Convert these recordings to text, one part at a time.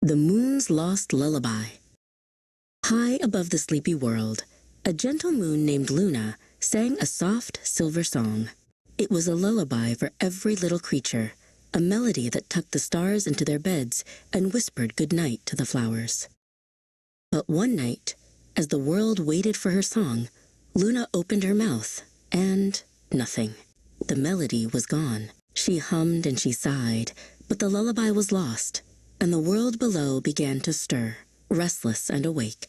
The Moon's Lost Lullaby. High above the sleepy world, a gentle moon named Luna sang a soft silver song. It was a lullaby for every little creature, a melody that tucked the stars into their beds and whispered good night to the flowers. But one night, as the world waited for her song, Luna opened her mouth, and nothing. The melody was gone. She hummed and she sighed, but the lullaby was lost, and the world below began to stir, restless and awake.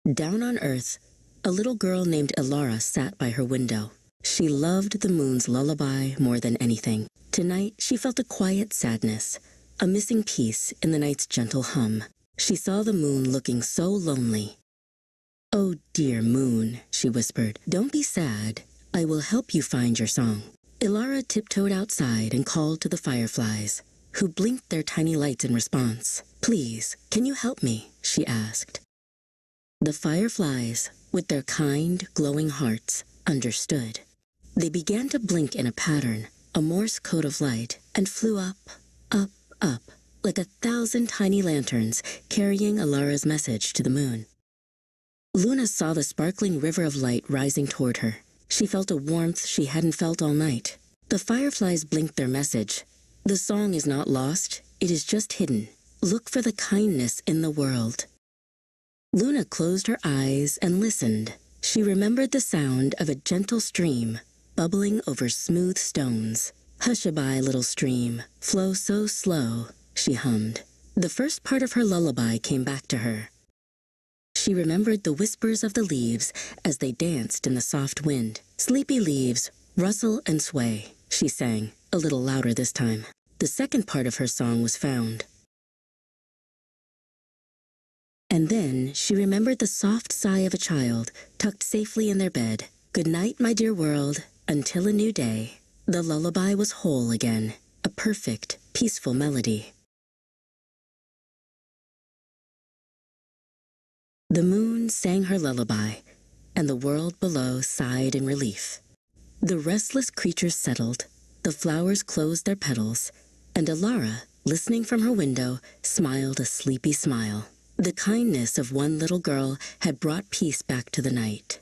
Down on Earth, a little girl named Elara sat by her window. She loved the moon's lullaby more than anything. Tonight, she felt a quiet sadness, a missing piece in the night's gentle hum. She saw the moon looking so lonely. "Oh, dear moon," she whispered, "don't be sad. I will help you find your song." Elara tiptoed outside and called to the fireflies, who blinked their tiny lights in response. "Please, can you help me?" she asked. The fireflies, with their kind, glowing hearts, understood. They began to blink in a pattern, a Morse code of light, and flew up, up, up, like 1,000 tiny lanterns carrying Elara's message to the moon. Luna saw the sparkling river of light rising toward her. She felt a warmth she hadn't felt all night. The fireflies blinked their message. "The song is not lost, it is just hidden. Look for the kindness in the world." Luna closed her eyes and listened. She remembered the sound of a gentle stream bubbling over smooth stones. "Hush-a-bye, little stream, flow so slow," she hummed. The first part of her lullaby came back to her. She remembered the whispers of the leaves as they danced in the soft wind. "Sleepy leaves, rustle and sway," she sang, a little louder this time. The second part of her song was found. And then she remembered the soft sigh of a child tucked safely in their bed. "Good night, my dear world, until a new day." The lullaby was whole again, a perfect, peaceful melody. The moon sang her lullaby, and the world below sighed in relief. The restless creatures settled, the flowers closed their petals, and Elara, listening from her window, smiled a sleepy smile. The kindness of one little girl had brought peace back to the night.